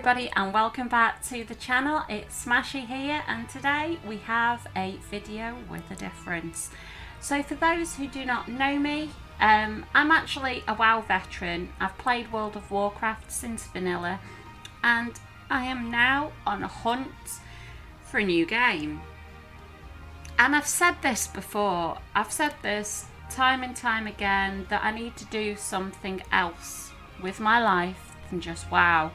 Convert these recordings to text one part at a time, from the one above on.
everybody and welcome back to the channel. It's Smashy here, and today we have a video with a difference. So for those who do not know me, I'm actually a WoW veteran. I've played World of Warcraft since vanilla, and I am now on a hunt for a new game. And I've said this before, I've said this time and time again, that I need to do something else with my life than just WoW.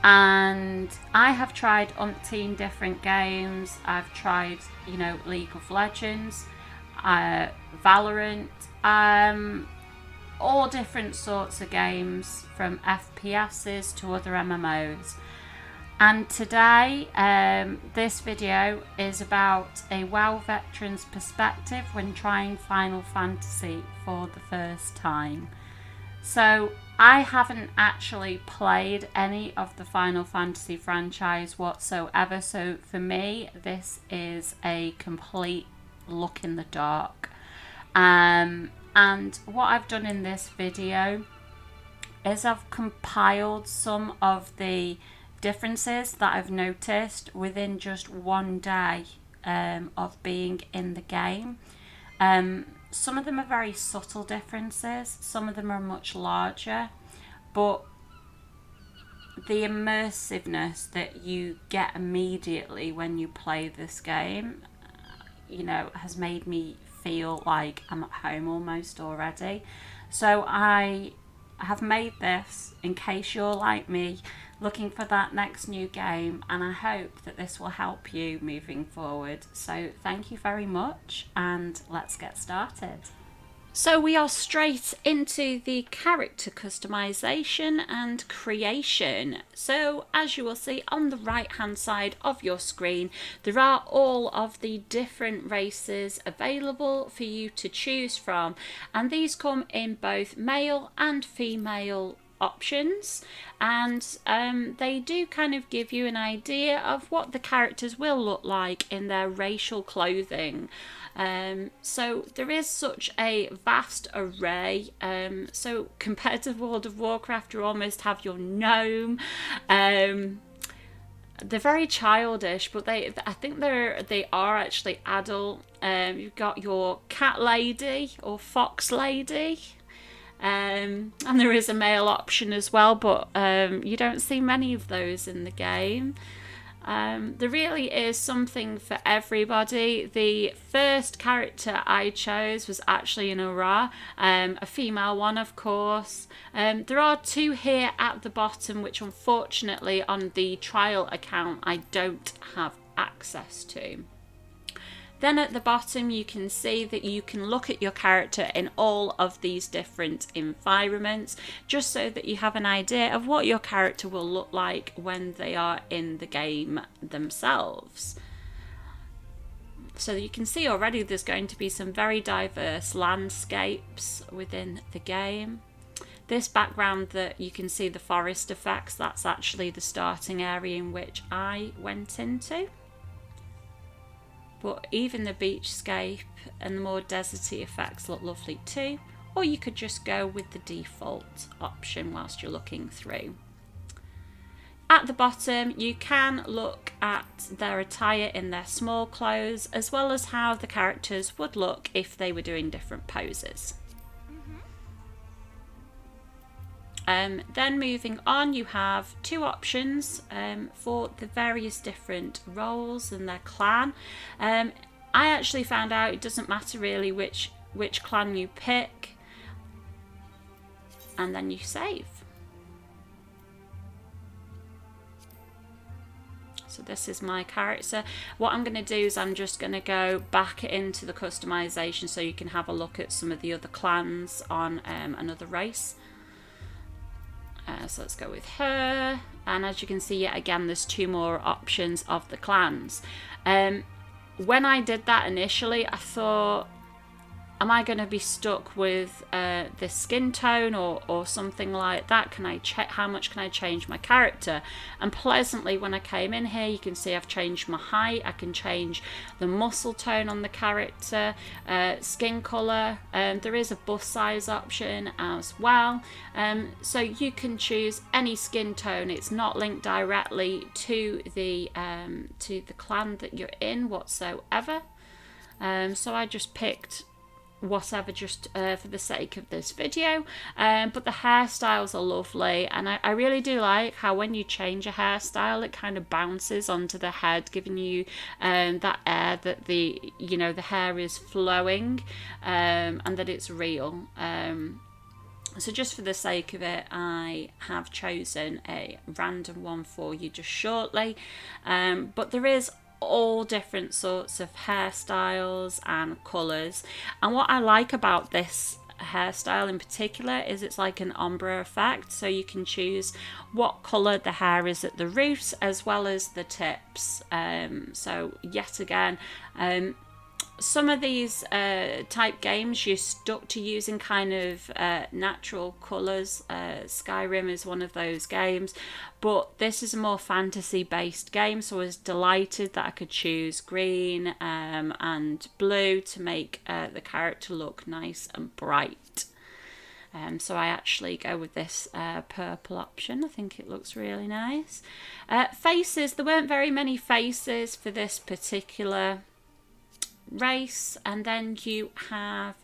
And I have tried umpteen different games. I've tried, League of Legends, Valorant, all different sorts of games, from FPSs to other MMOs. And today, this video is about a WoW veteran's perspective when trying Final Fantasy for the first time. So I haven't actually played any of the Final Fantasy franchise whatsoever, so for me this is a complete look in the dark. And what I've done in this video is I've compiled some of the differences that I've noticed within just one day of being in the game. Some of them are very subtle differences, some of them are much larger, but the immersiveness that you get immediately when you play this game, has made me feel like I'm at home almost already. So I have made this in case you're like me, looking for that next new game, and I hope that this will help you moving forward. So thank you very much, and let's get started. So we are straight into the character customization and creation. So as you will see on the right hand side of your screen, there are all of the different races available for you to choose from, and these come in both male and female options, and they do kind of give you an idea of what the characters will look like in their racial clothing. So there is such a vast array. So compared to World of Warcraft, you almost have your gnome. They're very childish, but I think they are actually adult. You've got your cat lady or fox lady. And there is a male option as well, but you don't see many of those in the game. There really is something for everybody. The first character I chose was actually an Aura, a female one, of course. There are two here at the bottom, which unfortunately on the trial account I don't have access to. Then at the bottom you can see that you can look at your character in all of these different environments, just so that you have an idea of what your character will look like when they are in the game themselves. So you can see already there's going to be some very diverse landscapes within the game. This background that you can see the forest effects, that's actually the starting area in which I went into. But even the beachscape and the more deserty effects look lovely too. Or you could just go with the default option whilst you're looking through. At the bottom you can look at their attire in their small clothes, as well as how the characters would look if they were doing different poses. Then moving on, you have two options for the various different roles and their clan. I actually found out it doesn't matter really which clan you pick, and then you save. So this is my character. What I'm going to do is I'm just going to go back into the customization so you can have a look at some of the other clans on another race. So let's go with her, and as you can see, yet again there's two more options of the clans. When I did that initially, I thought am I going to be stuck with this skin tone or something like that? Can I check how much can I change my character? And pleasantly, when I came in here, you can see I've changed my height. I can change the muscle tone on the character, skin color. There is a bust size option as well. So you can choose any skin tone. It's not linked directly to the clan that you're in whatsoever. So I just picked whatever just for the sake of this video, but the hairstyles are lovely, and I really do like how when you change a hairstyle it kind of bounces onto the head, giving you that air that the hair is flowing, and that it's real. So just for the sake of it, I have chosen a random one for you just shortly, but there is all different sorts of hairstyles and colours, and what I like about this hairstyle in particular is it's like an ombre effect, so you can choose what colour the hair is at the roots as well as the tips. So yet again, some of these type games you're stuck to using kind of natural colours. Skyrim is one of those games, but this is a more fantasy based game, so I was delighted that I could choose green and blue to make the character look nice and bright. So I actually go with this purple option. I think it looks really nice. Faces, there weren't very many faces for this particular race, and then you have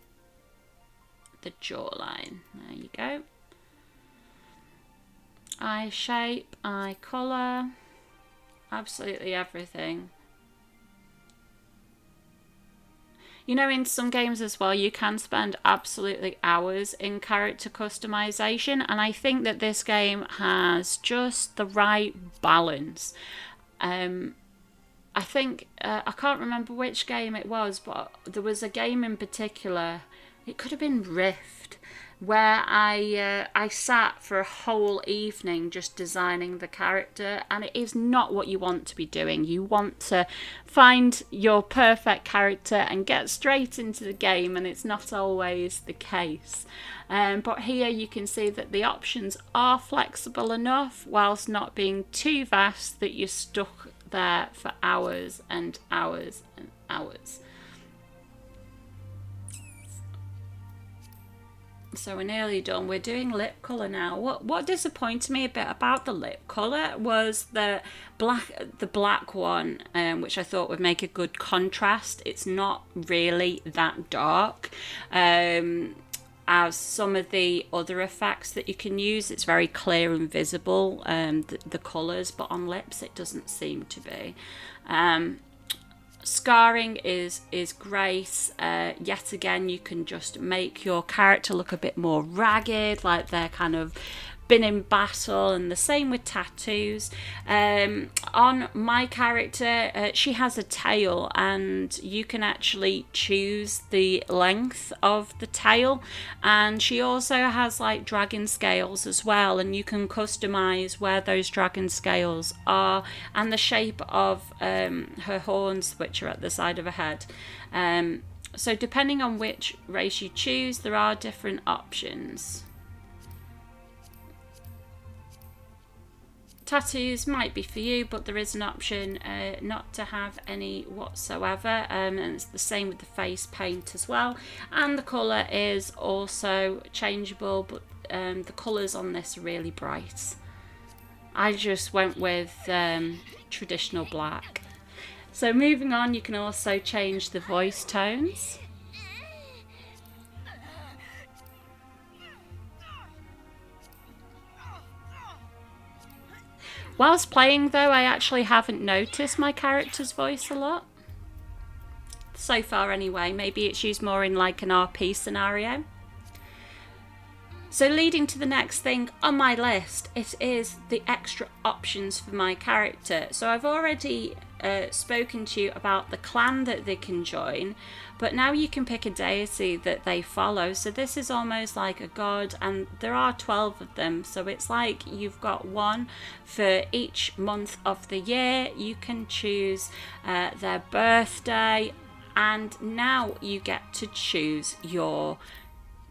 the jawline. There you go. Eye shape, eye colour, absolutely everything. You know, in some games as well, you can spend absolutely hours in character customization, and I think that this game has just the right balance. I think, I can't remember which game it was, but there was a game in particular, it could have been Rift, where I sat for a whole evening just designing the character, and it is not what you want to be doing. You want to find your perfect character and get straight into the game, and it's not always the case. But here you can see that the options are flexible enough whilst not being too vast that you're stuck there for hours and hours and hours. So we're nearly done. We're doing lip colour now. What disappointed me a bit about the lip colour was the black one, which I thought would make a good contrast. It's not really that dark. As some of the other effects that you can use, it's very clear and visible, the colours, but on lips it doesn't seem to be. Scarring is great. Yet again, you can just make your character look a bit more ragged, like they're kind of been in battle, and the same with tattoos. On my character, she has a tail, and you can actually choose the length of the tail, and she also has like dragon scales as well, and you can customize where those dragon scales are and the shape of her horns, which are at the side of her head. So depending on which race you choose, there are different options. Tattoos might be for you, but there is an option not to have any whatsoever, and it's the same with the face paint as well, and the colour is also changeable, but the colours on this are really bright. I just went with traditional black. So moving on, you can also change the voice tones. Whilst playing though, I actually haven't noticed my character's voice a lot. So far anyway, maybe it's used more in like an RP scenario. So leading to the next thing on my list, it is the extra options for my character. So I've already spoken to you about the clan that they can join, but now you can pick a deity that they follow. So this is almost like a god, and there are 12 of them, so it's like you've got one for each month of the year. You can choose their birthday, and now you get to choose your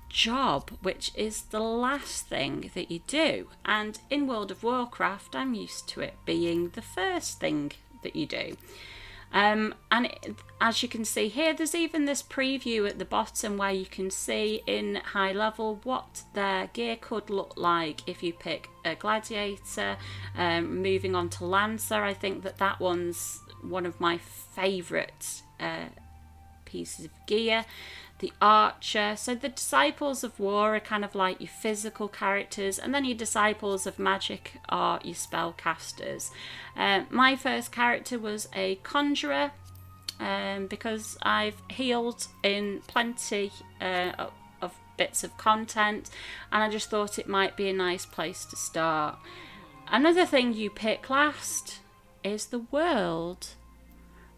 job, which is the last thing that you do. And in World of Warcraft, I'm used to it being the first thing that you do. As you can see here, there's even this preview at the bottom where you can see in high level what their gear could look like if you pick a gladiator. Moving on to Lancer, I think that one's one of my favourite pieces of gear. The Archer. So the Disciples of War are kind of like your physical characters, and then your Disciples of Magic are your spellcasters. My first character was a Conjurer, because I've healed in plenty of bits of content, and I just thought it might be a nice place to start. Another thing you pick last is the world,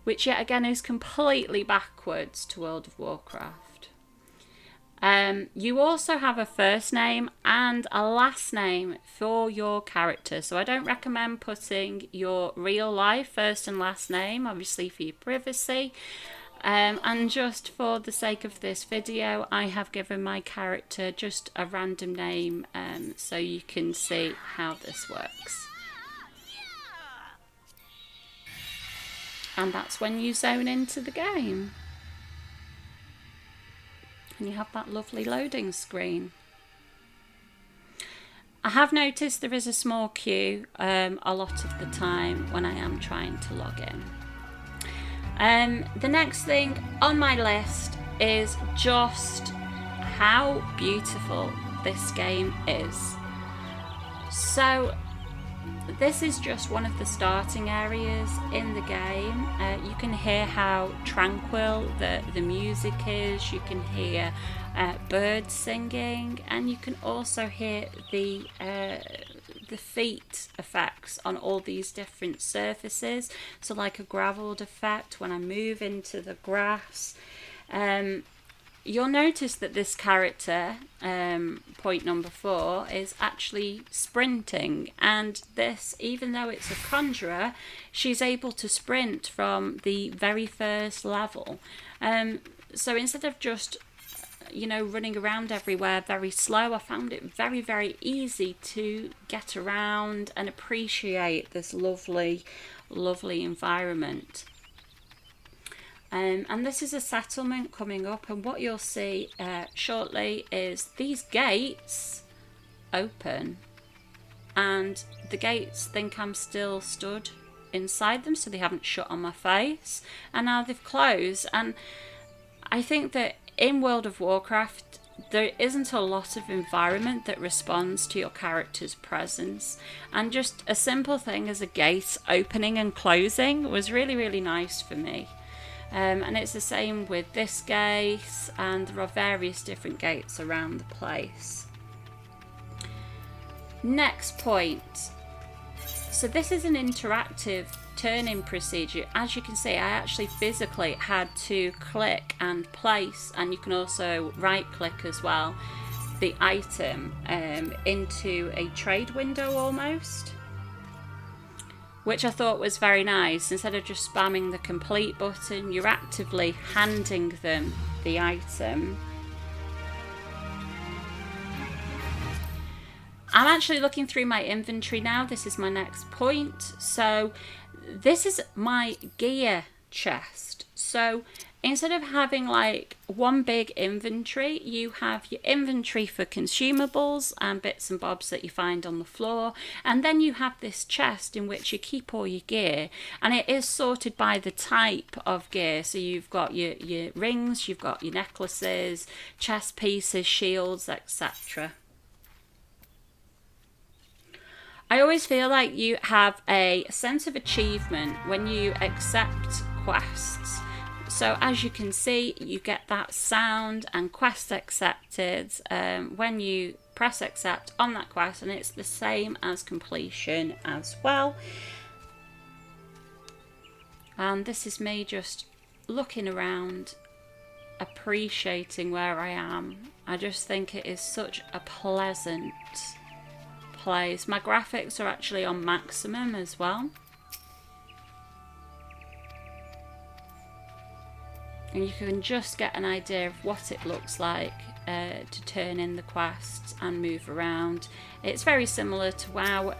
which yet again is completely backwards to World of Warcraft. You also have a first name and a last name for your character. So I don't recommend putting your real life first and last name, obviously for your privacy. And just for the sake of this video, I have given my character just a random name, so you can see how this works. And that's when you zone into the game. And you have that lovely loading screen. I have noticed there is a small queue a lot of the time when I am trying to log in. The next thing on my list is just how beautiful this game is. So this is just one of the starting areas in the game. You can hear how tranquil the music is. You can hear birds singing, and you can also hear the feet effects on all these different surfaces. So like a gravelled effect when I move into the grass. You'll notice that this character, point number 4, is actually sprinting, and this, even though it's a conjurer, she's able to sprint from the very first level. So instead of just, running around everywhere very slow, I found it very, very easy to get around and appreciate this lovely, lovely environment. And this is a settlement coming up, and what you'll see shortly is these gates open, and the gates think I'm still stood inside them, so they haven't shut on my face, and now they've closed. And I think that in World of Warcraft there isn't a lot of environment that responds to your character's presence, and just a simple thing as a gate opening and closing was really, really nice for me. And it's the same with this gate, and there are various different gates around the place. Next point. So this is an interactive turn-in procedure. As you can see, I actually physically had to click and place, and you can also right-click as well, the item into a trade window almost, which I thought was very nice. Instead of just spamming the complete button, you're actively handing them the item. I'm actually looking through my inventory now. This is my next point. So this is my gear chest. So instead of having like one big inventory, you have your inventory for consumables and bits and bobs that you find on the floor, and then you have this chest in which you keep all your gear, and it is sorted by the type of gear. So you've got your rings, you've got your necklaces, chest pieces, shields, etc. I always feel like you have a sense of achievement when you accept quests. So as you can see, you get that sound and quest accepted when you press accept on that quest, and it's the same as completion as well. And this is me just looking around, appreciating where I am. I just think it is such a pleasant place. My graphics are actually on maximum as well. and you can just get an idea of what it looks like to turn in the quests and move around. It's very similar to WoW.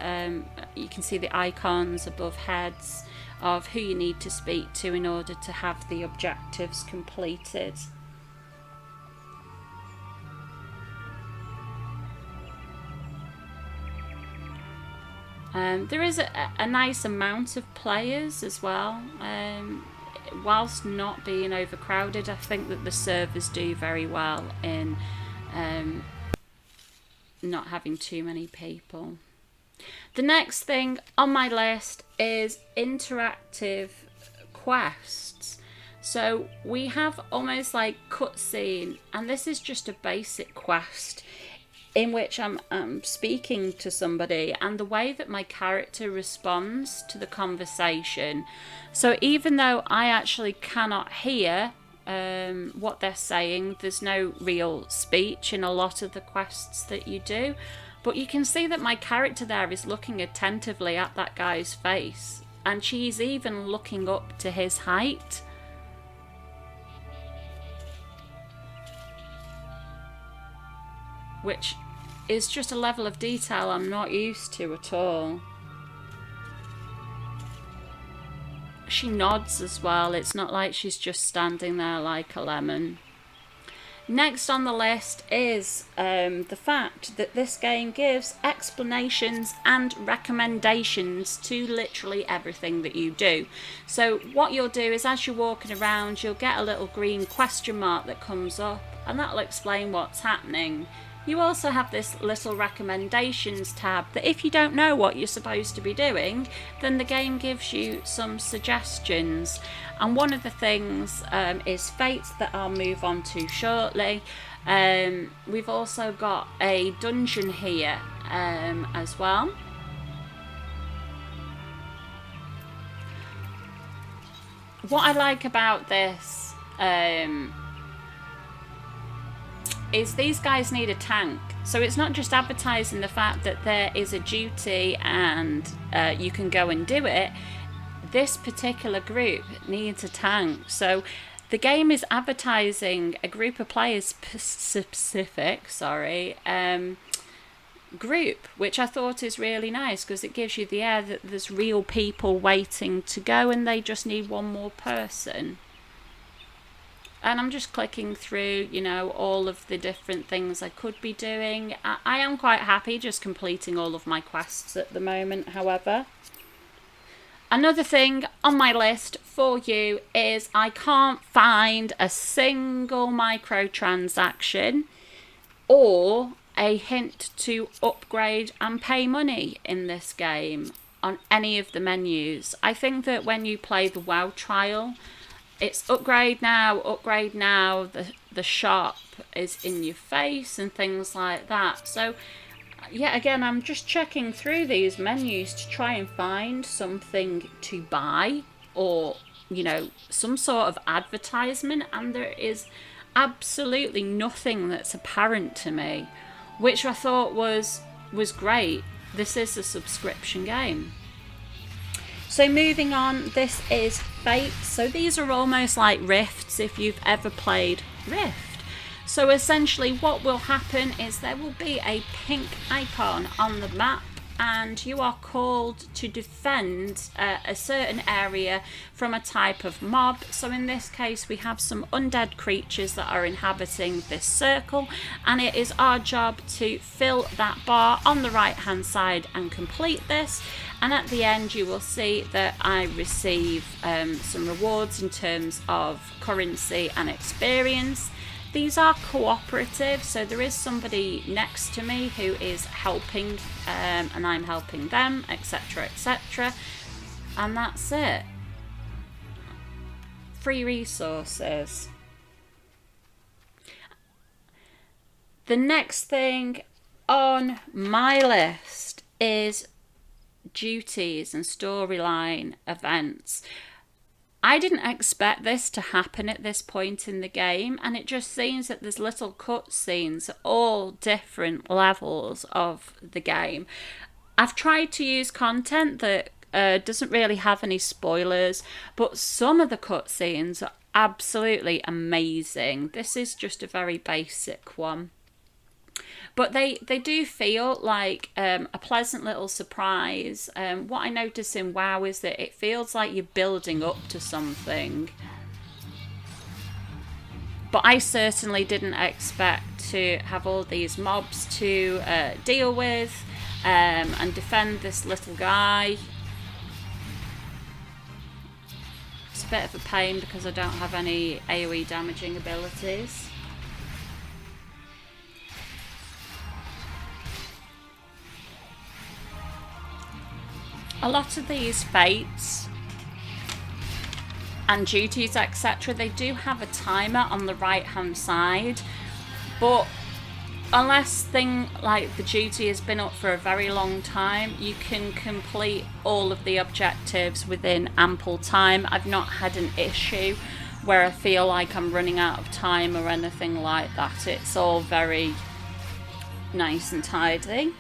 You can see the icons above heads of who you need to speak to in order to have the objectives completed. There is a nice amount of players as well. Whilst not being overcrowded, I think that the servers do very well in not having too many people. The next thing on my list is interactive quests. So we have almost like cutscene, and this is just a basic quest in which I'm speaking to somebody, and the way that my character responds to the conversation. So even though I actually cannot hear what they're saying, there's no real speech in a lot of the quests that you do, but you can see that my character there is looking attentively at that guy's face, and she's even looking up to his height. Which is just a level of detail I'm not used to at all. She nods as well. It's not like she's just standing there like a lemon. Next on the list is the fact that this game gives explanations and recommendations to literally everything that you do. So what you'll do is, as you're walking around, you'll get a little green question mark that comes up, and that'll explain what's happening. You also have this little recommendations tab that if you don't know what you're supposed to be doing, then the game gives you some suggestions. And one of the things is FATE that I'll move on to shortly. We've also got a dungeon here as well. What I like about this is these guys need a tank. So it's not just advertising the fact that there is a duty and you can go and do it. This particular group needs a tank. So the game is advertising a group of players specific, group, which I thought is really nice, because it gives you the air that there's real people waiting to go and they just need one more person. And I'm just clicking through, you know, all of the different things I could be doing. I am quite happy just completing all of my quests at the moment, however. Another thing on my list for you is I can't find a single microtransaction or a hint to upgrade and pay money in this game on any of the menus. I think that when you play the WoW trial, it's upgrade now, the shop is in your face and things like that. So yeah, again, I'm just checking through these menus to try and find something to buy, or, you know, some sort of advertisement, and there is absolutely nothing that's apparent to me, which I thought was great. This is a subscription game. So moving on, this is FATE. So these are almost like rifts if you've ever played Rift. So essentially what will happen is there will be a pink icon on the map, and you are called to defend a certain area from a type of mob. So in this case we have some undead creatures that are inhabiting this circle, and it is our job to fill that bar on the right hand side and complete this. And at the end you will see that I receive some rewards in terms of currency and experience. These are cooperative, so there is somebody next to me who is helping, and I'm helping them, etc, etc. And that's it. Free resources. The next thing on my list is duties and storyline events. I didn't expect this to happen at this point in the game, and it just seems that there's little cutscenes at all different levels of the game. I've tried to use content that doesn't really have any spoilers, but some of the cutscenes are absolutely amazing. This is just a very basic one. But they do feel like a pleasant little surprise. What I notice in WoW is that it feels like you're building up to something. But I certainly didn't expect to have all these mobs to deal with and defend this little guy. It's a bit of a pain because I don't have any AoE damaging abilities. A lot of these fates and duties, etc., they do have a timer on the right hand side, but unless thing like the duty has been up for a very long time, you can complete all of the objectives within ample time. I've not had an issue where I feel like I'm running out of time or anything like that. It's all very nice and tidy.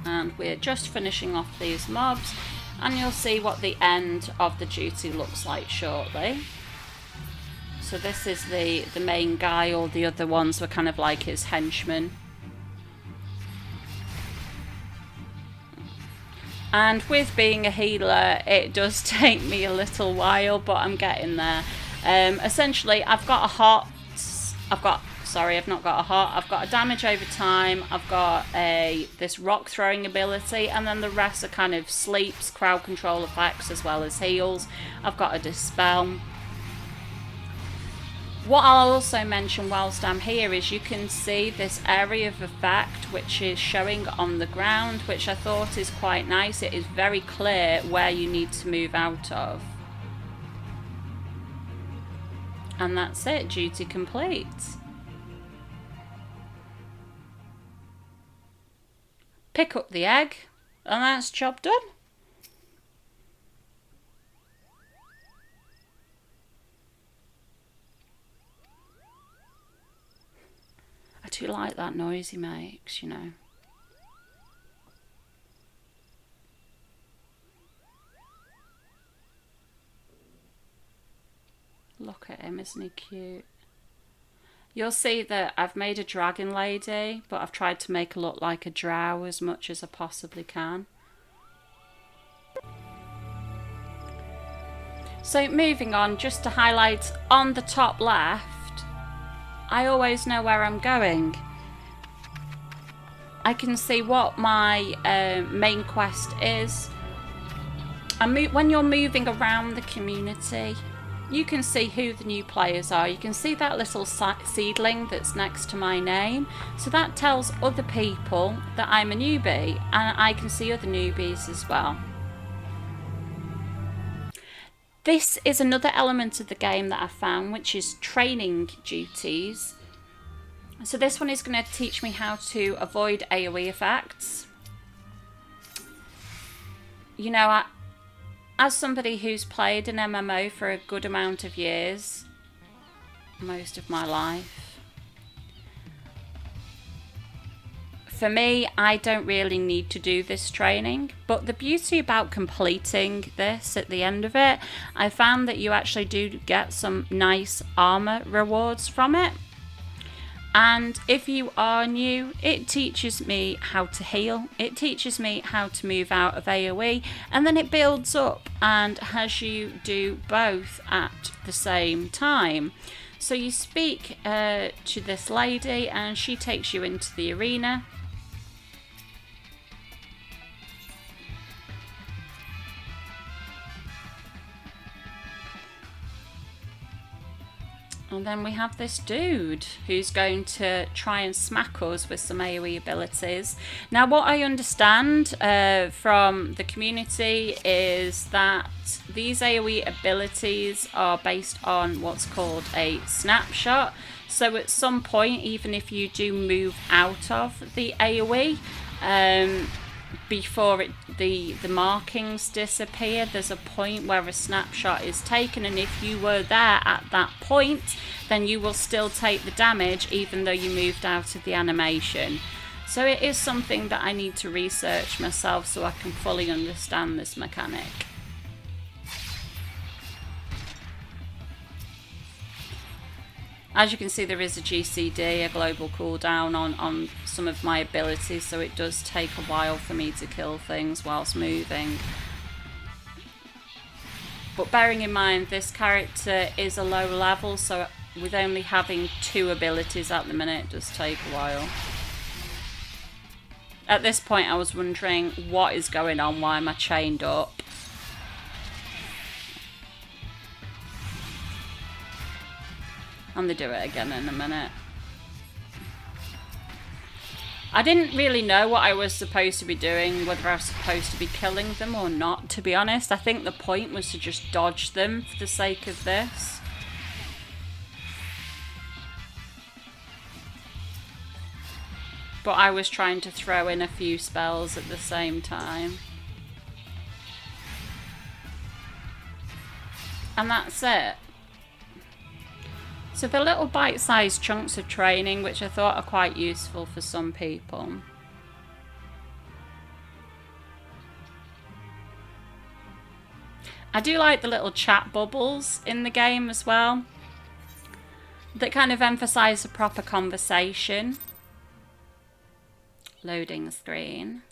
And we're just finishing off these mobs, and you'll see what the end of the duty looks like shortly. So this is the main guy. All the other ones were kind of like his henchmen. And with being a healer, it does take me a little while, but I'm getting there. Essentially, I've not got a heart. I've got a damage over time. I've got this rock throwing ability, and then the rest are kind of sleeps, crowd control effects, as well as heals. I've got a dispel. What I'll also mention whilst I'm here is you can see this area of effect which is showing on the ground, which I thought is quite nice. It is very clear where you need to move out of. And that's it, duty complete. Pick up the egg, and that's job done. I do like that noise he makes, you know. Look at him, isn't he cute? You'll see that I've made a dragon lady, but I've tried to make her look like a drow as much as I possibly can. So moving on, just to highlight on the top left, I always know where I'm going. I can see what my main quest is. When you're moving around the community, you can see who the new players are. You can see that little seedling that's next to my name. So that tells other people that I'm a newbie, and I can see other newbies as well. This is another element of the game that I found, which is training duties. So this one is going to teach me how to avoid AoE effects. You know, as somebody who's played an MMO for a good amount of years, most of my life, for me, I don't really need to do this training, but the beauty about completing this at the end of it, I found that you actually do get some nice armor rewards from it. And if you are new, it teaches me how to heal, it teaches me how to move out of AoE, and then it builds up and has you do both at the same time. So you speak to this lady and she takes you into the arena. And then we have this dude who's going to try and smack us with some AoE abilities. Now, what I understand from the community is that these AoE abilities are based on what's called a snapshot. So at some point, even if you do move out of the AoE, before the markings disappear, there's a point where a snapshot is taken, and if you were there at that point, then you will still take the damage even though you moved out of the animation. So it is something that I need to research myself so I can fully understand this mechanic. As you can see, there is a GCD, a global cooldown on some of my abilities, so it does take a while for me to kill things whilst moving. But bearing in mind, this character is a low level, so with only having 2 abilities at the minute, it does take a while. At this point, I was wondering what is going on, why am I chained up? And they do it again in a minute. I didn't really know what I was supposed to be doing, whether I was supposed to be killing them or not, to be honest. I think the point was to just dodge them for the sake of this. But I was trying to throw in a few spells at the same time. And that's it. So the little bite-sized chunks of training, which I thought are quite useful for some people. I do like the little chat bubbles in the game as well, that kind of emphasize a proper conversation. Loading screen.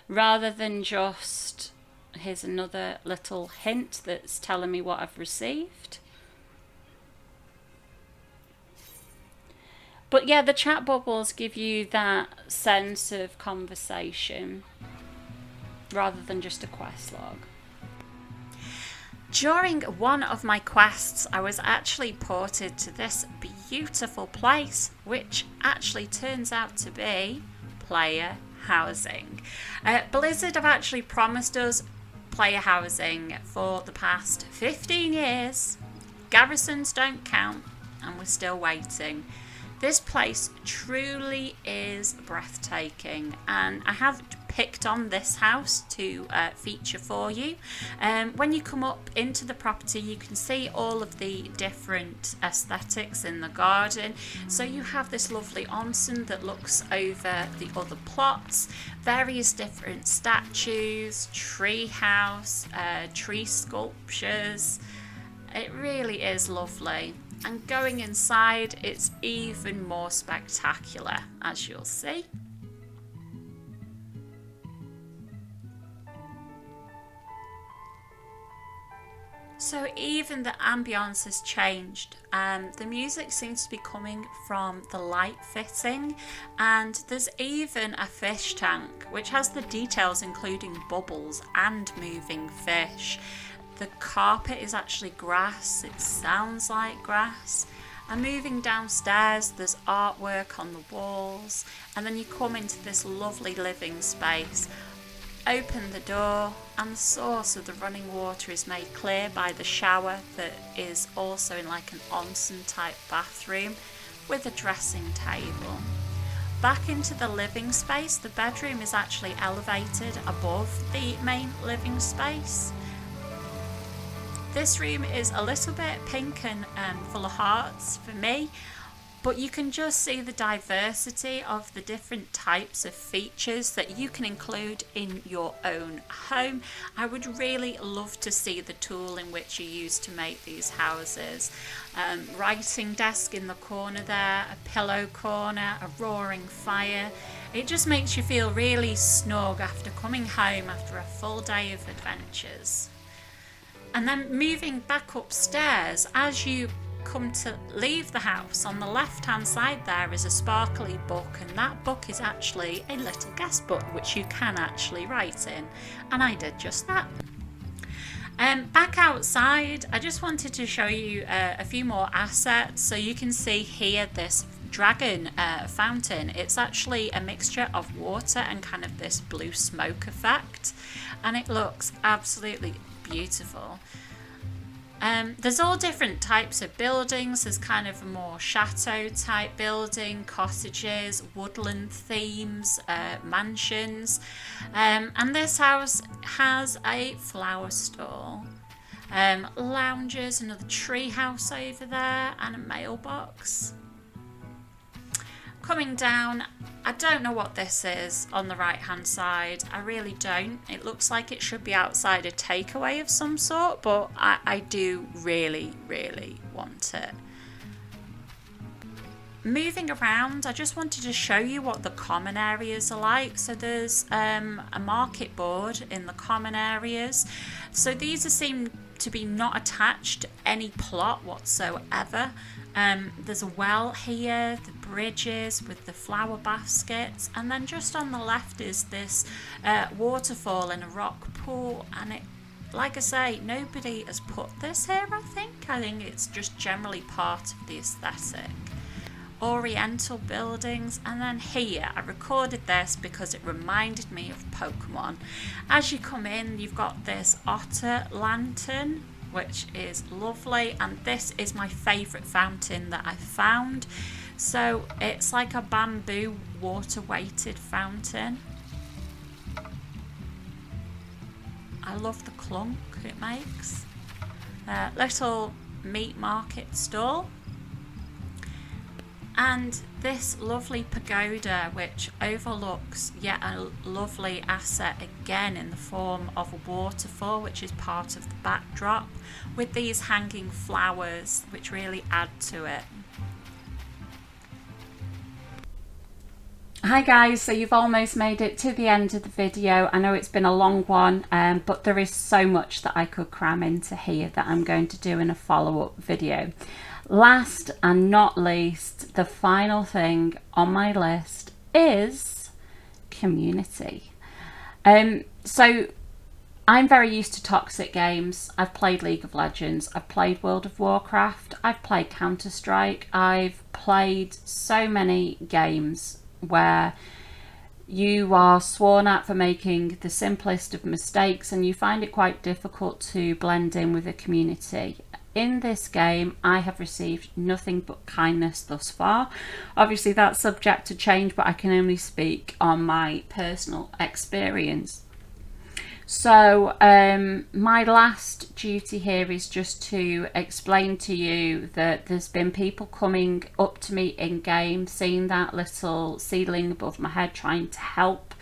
Rather than just, here's another little hint that's telling me what I've received. But yeah, the chat bubbles give you that sense of conversation rather than just a quest log. During one of my quests, I was actually ported to this beautiful place, which actually turns out to be player housing. Blizzard have actually promised us player housing for the past 15 years. Garrisons don't count, and we're still waiting. This place truly is breathtaking, and I have picked on this house to feature for you. When you come up into the property, you can see all of the different aesthetics in the garden. So you have this lovely onsen that looks over the other plots, various different statues, tree house, tree sculptures. It really is lovely. And going inside, it's even more spectacular, as you'll see. So even the ambience has changed. The music seems to be coming from the light fitting, and there's even a fish tank which has the details including bubbles and moving fish. The carpet is actually grass, it sounds like grass. And moving downstairs, there's artwork on the walls, and then you come into this lovely living space. Open the door, and the source of the running water is made clear by the shower that is also in like an onsen type bathroom with a dressing table. Back into the living space, the bedroom is actually elevated above the main living space. This room is a little bit pink and full of hearts for me, but you can just see the diversity of the different types of features that you can include in your own home. I would really love to see the tool in which you use to make these houses. Writing desk in the corner there, a pillow corner, a roaring fire. It just makes you feel really snug after coming home after a full day of adventures. And then moving back upstairs, as you come to leave the house, on the left hand side there is a sparkly book, and that book is actually a little guest book which you can actually write in, and I did just that. Back outside, I just wanted to show you a few more assets. So you can see here this dragon fountain. It's actually a mixture of water and kind of this blue smoke effect, and it looks absolutely beautiful. There's all different types of buildings. There's kind of a more chateau type building, cottages, woodland themes, mansions, and this house has a flower stall, lounges, another tree house over there, and a mailbox. coming down, I don't know what this is on the right hand side. I really don't. It looks like it should be outside a takeaway of some sort, but I do really want it. Moving around, I just wanted to show you what the common areas are like. So there's a market board in the common areas. So these seem to be not attached to any plot whatsoever. There's a well here, the bridges with the flower baskets, and then just on the left is this waterfall and a rock pool. And it, like I say, nobody has put this here. I think it's just generally part of the aesthetic. Oriental buildings, and then here I recorded this because it reminded me of Pokemon. As you come in, you've got this otter lantern, which is lovely, and this is my favourite fountain that I found. So it's like a bamboo water weighted fountain. I love the clunk it makes. Little meat market stall. And this lovely pagoda, which overlooks yet a lovely asset again in the form of a waterfall, which is part of the backdrop, with these hanging flowers which really add to it. Hi guys, so you've almost made it to the end of the video. I know it's been a long one, but there is so much that I could cram into here that I'm going to do in a follow-up video. Last and not least, the final thing on my list is community. So I'm very used to toxic games. I've played League of Legends, I've played World of Warcraft, I've played Counter-Strike, I've played so many games where you are sworn at for making the simplest of mistakes and you find it quite difficult to blend in with a community. In this game, I have received nothing but kindness thus far. Obviously, that's subject to change, but I can only speak on my personal experience. So, my last duty here is just to explain to you that there's been people coming up to me in game, seeing that little seedling above my head, trying to help.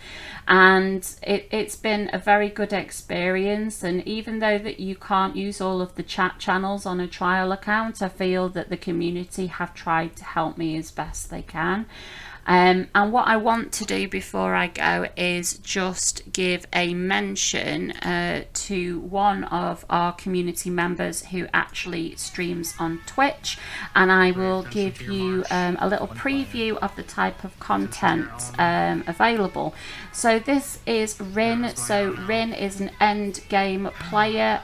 And it's been a very good experience, and even though that you can't use all of the chat channels on a trial account, I feel that the community have tried to help me as best they can. And what I want to do before I go is just give a mention to one of our community members who actually streams on Twitch, and I will give you a little preview of the type of content available. So this is Rin. So Rin is an end game player.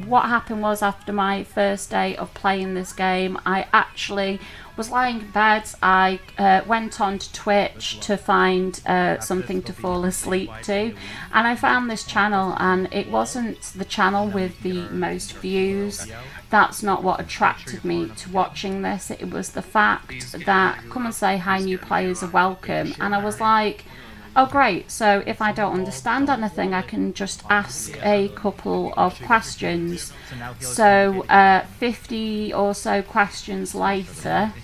What happened was, after my first day of playing this game, I actually was lying in bed. I went on to Twitch to find something to fall asleep to, and I found this channel, and it wasn't the channel with the most views. That's not what attracted me to watching this. It was the fact that come and say hi, new players are welcome, and I was like, oh great, so if I don't understand anything I can just ask a couple of questions. So 50 or so questions later,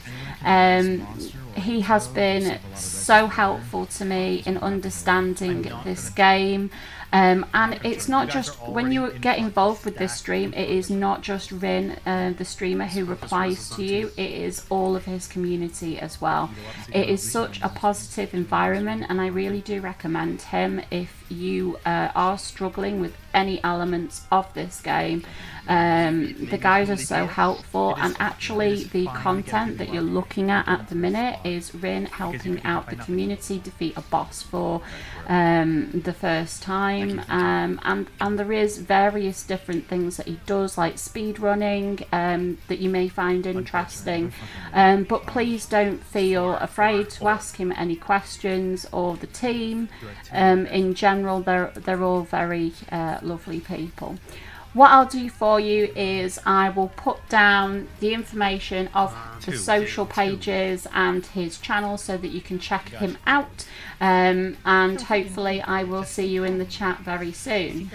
he has been so helpful to me in understanding this game. And it's not just when you get involved with this stream, it is not just Rin, the streamer, who replies to you, it is all of his community as well. It is such a positive environment, and I really do recommend him if you are struggling with any elements of this game. The guys are so helpful, and actually the content that you're looking at the minute is Rin helping out the community defeat a boss for the first time, and there is various different things that he does, like speed running, that you may find interesting, but please don't feel afraid to ask him any questions, or the team. In general, they're all very lovely people. What I'll do for you is I will put down the information of the social pages and his channel so that you can check him out, and hopefully I will see you in the chat very soon.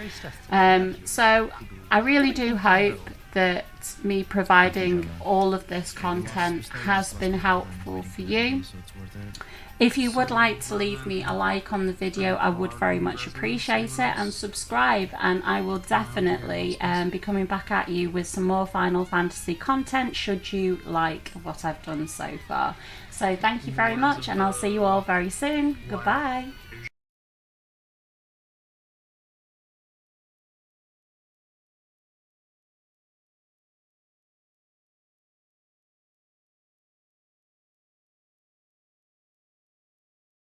So I really do hope that me providing all of this content has been helpful for you. If you would like to leave me a like on the video, I would very much appreciate it, and subscribe, and I will definitely be coming back at you with some more Final Fantasy content should you like what I've done so far. So thank you very much, and I'll see you all very soon. Goodbye.